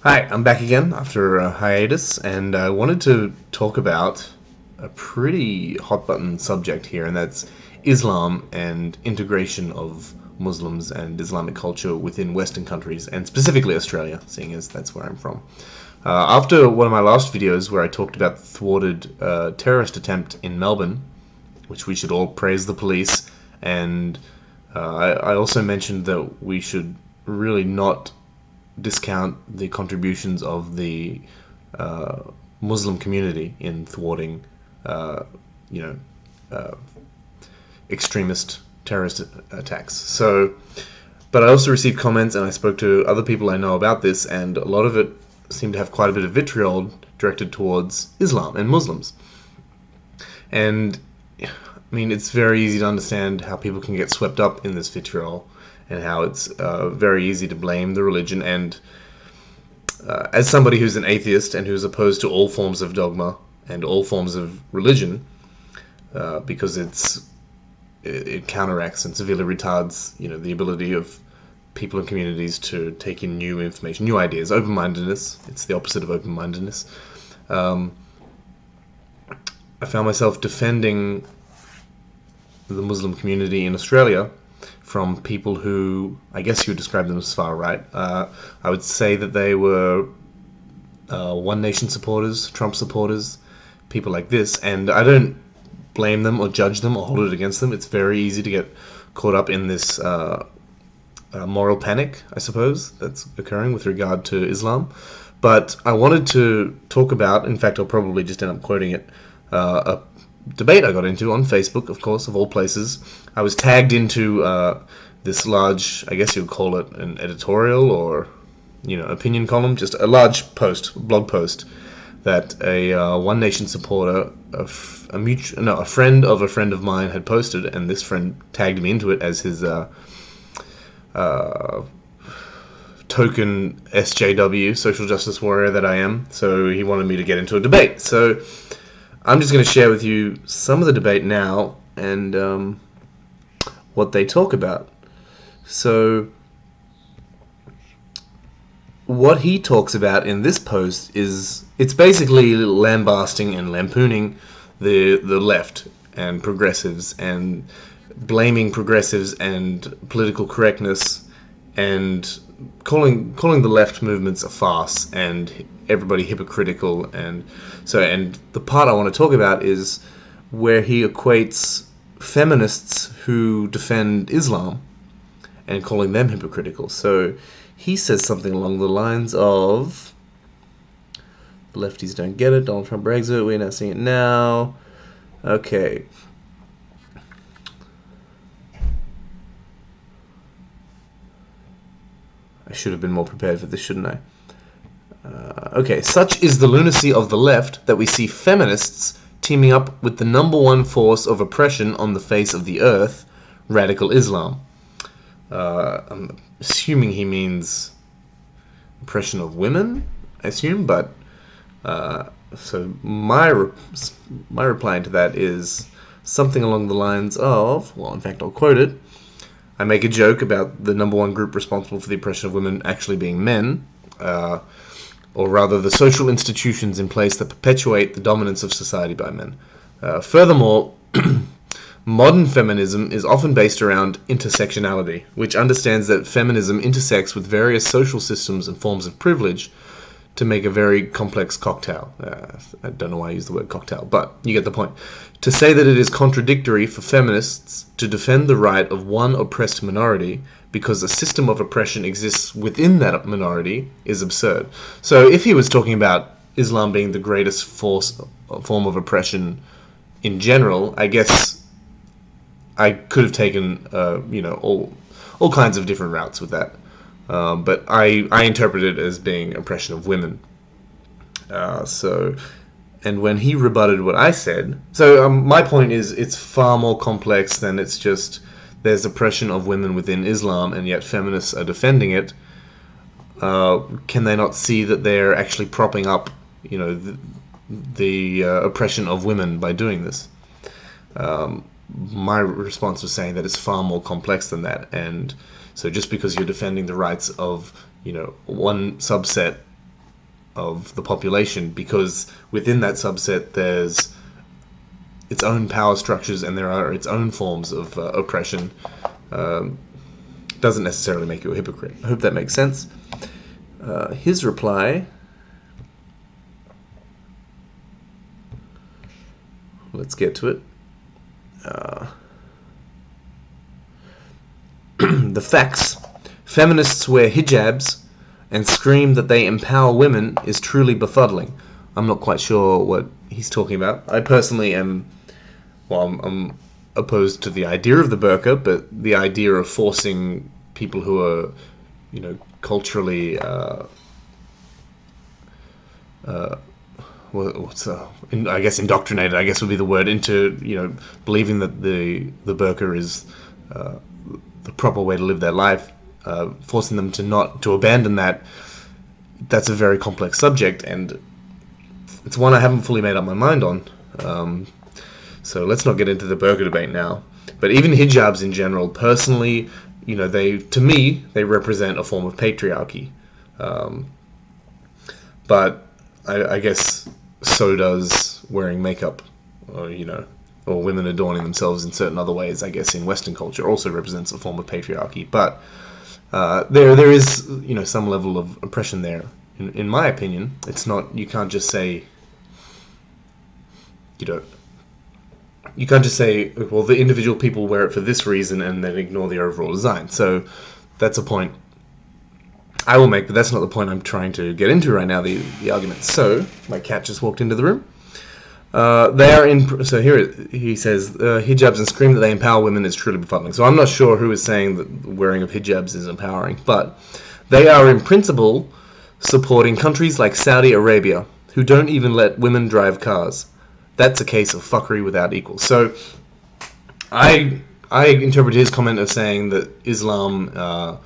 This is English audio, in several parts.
Hi, I'm back again after a hiatus, and I wanted to talk about a pretty hot button subject here, and that's Islam and integration of Muslims and Islamic culture within Western countries, and specifically Australia, seeing as that's where I'm from. After one of my last videos where I talked about the thwarted terrorist attempt in Melbourne, which we should all praise the police, and I also mentioned that we should really not discount the contributions of the uh, Muslim community in thwarting, uh, you know, uh, extremist terrorist attacks. So, but I also received comments, and I spoke to other people I know about this, and a lot of it seemed to have quite a bit of vitriol directed towards Islam and Muslims. And I mean, it's very easy to understand how people can get swept up in this vitriol, and how it's very easy to blame the religion. And as somebody who's an atheist and who's opposed to all forms of dogma and all forms of religion, because it counteracts and severely retards, the ability of people and communities to take in new information, new ideas, open-mindedness. It's the opposite of open-mindedness. Um, I found myself defending the Muslim community in Australia from people who, I guess you would describe them as far right. I would say that they were One Nation supporters, Trump supporters, people like this, and I don't blame them or judge them or hold it against them. It's very easy to get caught up in this moral panic, I suppose, that's occurring with regard to Islam. But I wanted to talk about, in fact, I'll probably just end up quoting it, a debate I got into on Facebook, of course, of all places. I was tagged into this large, I guess you'd call it an editorial or, opinion column, just a large blog post, that a One Nation supporter, a friend of a friend of mine had posted, and this friend tagged me into it as his token SJW, social justice warrior that I am. So he wanted me to get into a debate. So I'm just going to share with you some of the debate now and what they talk about. So what he talks about in this post is, it's basically lambasting and lampooning the left and progressives, and blaming progressives and political correctness, and calling the left movements a farce and everybody hypocritical. And the part I want to talk about is where he equates feminists who defend Islam and calling them hypocritical. So he says something along the lines of, the lefties don't get it, Donald Trump Brexit, we're not seeing it now. Okay. I should have been more prepared for this, shouldn't I? Okay, such is the lunacy of the left that we see feminists teaming up with the number one force of oppression on the face of the earth, radical Islam. I'm assuming he means oppression of women, I assume, but so my reply to that is something along the lines of, well, in fact, I'll quote it. I make a joke about the number one group responsible for the oppression of women actually being men, or rather the social institutions in place that perpetuate the dominance of society by men. Furthermore, modern feminism is often based around intersectionality, which understands that feminism intersects with various social systems and forms of privilege to make a very complex cocktail. I don't know why I use the word cocktail, but you get the point. To say that it is contradictory for feminists to defend the right of one oppressed minority because a system of oppression exists within that minority is absurd. So if he was talking about Islam being the greatest form of oppression in general, I guess I could have taken all kinds of different routes with that. But I interpret it as being oppression of women. And when he rebutted what I said, so my point is, it's far more complex than it's just there's oppression of women within Islam, and yet feminists are defending it. Can they not see that they're actually propping up, the oppression of women by doing this? My response was saying that it's far more complex than that, and so just because you're defending the rights of one subset of the population, because within that subset there's its own power structures and there are its own forms of oppression. Doesn't necessarily make you a hypocrite. I hope that makes sense. His reply, let's get to it. The facts. Feminists wear hijabs and scream that they empower women is truly befuddling. I'm not quite sure what he's talking about. I personally am, well, I'm opposed to the idea of the burqa, but the idea of forcing people who are, culturally, I guess indoctrinated, I guess would be the word, into, believing that the burqa is the proper way to live their life, forcing them to abandon that's a very complex subject, and it's one I haven't fully made up my mind on. So let's not get into the burqa debate now. But even hijabs in general, personally, to me, they represent a form of patriarchy. But I guess so does wearing makeup, or women adorning themselves in certain other ways, I guess, in Western culture also represents a form of patriarchy. But there is, some level of oppression there. In my opinion, it's not, you can't just say, well, the individual people wear it for this reason and then ignore the overall design. So that's a point I will make, but that's not the point I'm trying to get into right now, the argument. So, my cat just walked into the room. So here he says, hijabs and scream that they empower women is truly befuddling. So I'm not sure who is saying that the wearing of hijabs is empowering, but they are in principle supporting countries like Saudi Arabia, who don't even let women drive cars. That's a case of fuckery without equal. So I interpret his comment as saying that Islam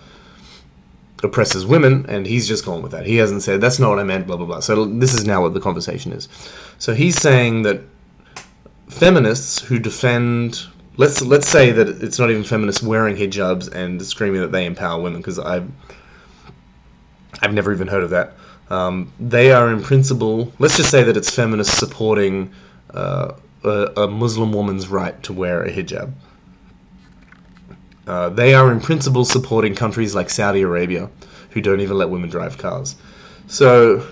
oppresses women, and he's just gone with that. He hasn't said, that's not what I meant, blah, blah, blah. So this is now what the conversation is. So he's saying that feminists who defend, let's say that it's not even feminists wearing hijabs and screaming that they empower women, because I've never even heard of that. They are in principle, let's just say that it's feminists supporting a Muslim woman's right to wear a hijab. They are in principle supporting countries like Saudi Arabia, who don't even let women drive cars. So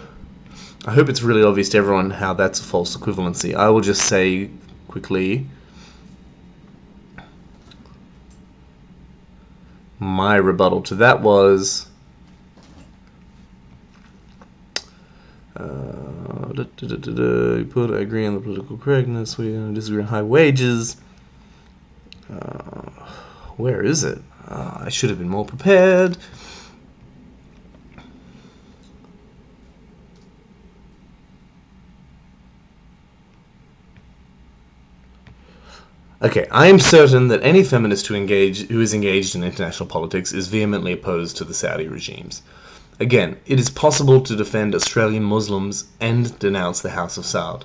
I hope it's really obvious to everyone how that's a false equivalency. I will just say quickly my rebuttal to that was I agree on the political correctness, we disagree on high wages. Where is it? I should have been more prepared. Okay, I am certain that any feminist who is engaged in international politics is vehemently opposed to the Saudi regimes. Again, it is possible to defend Australian Muslims and denounce the House of Saud.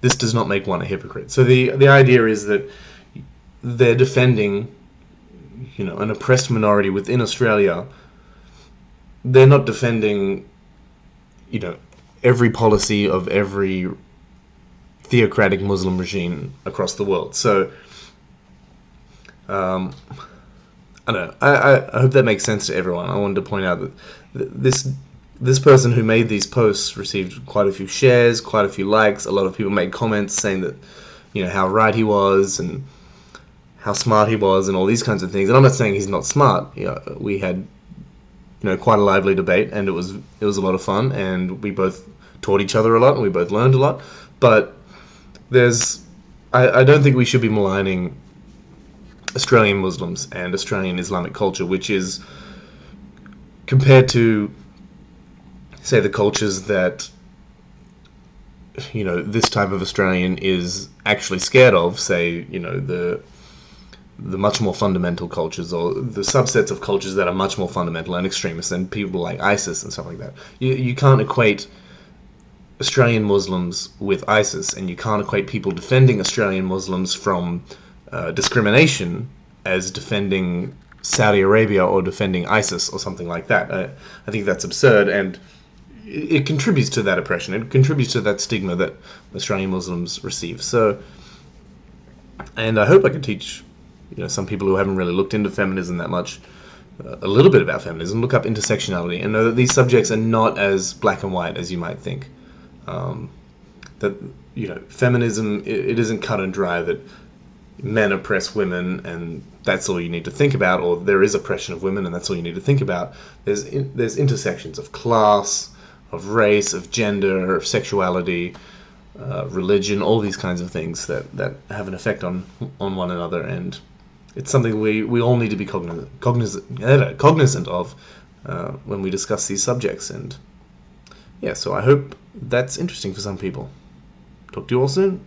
This does not make one a hypocrite. So the idea is that they're defending, an oppressed minority within Australia. They're not defending, every policy of every theocratic Muslim regime across the world. So, I don't know. I hope that makes sense to everyone. I wanted to point out that this person who made these posts received quite a few shares, quite a few likes. A lot of people made comments saying that, how right he was and how smart he was and all these kinds of things. And I'm not saying he's not smart. We had, quite a lively debate, and it was a lot of fun, and we both taught each other a lot, and we both learned a lot. But I don't think we should be maligning Australian Muslims and Australian Islamic culture, which is, compared to, say, the cultures that, this type of Australian is actually scared of, say, the much more fundamental cultures, or the subsets of cultures that are much more fundamental and extremist, and people like ISIS and stuff like that. You can't equate Australian Muslims with ISIS, and you can't equate people defending Australian Muslims from discrimination as defending Saudi Arabia or defending ISIS or something like that. I think that's absurd, and it contributes to that oppression. It contributes to that stigma that Australian Muslims receive. So, and I hope I can teach, some people who haven't really looked into feminism that much, a little bit about feminism, look up intersectionality, and know that these subjects are not as black and white as you might think. That feminism, it isn't cut and dry that men oppress women and that's all you need to think about, or there is oppression of women and that's all you need to think about. There's intersections of class, of race, of gender, of sexuality, religion, all these kinds of things that have an effect on one another, and it's something we all need to be cognizant of when we discuss these subjects. And yeah, so I hope that's interesting for some people. Talk to you all soon.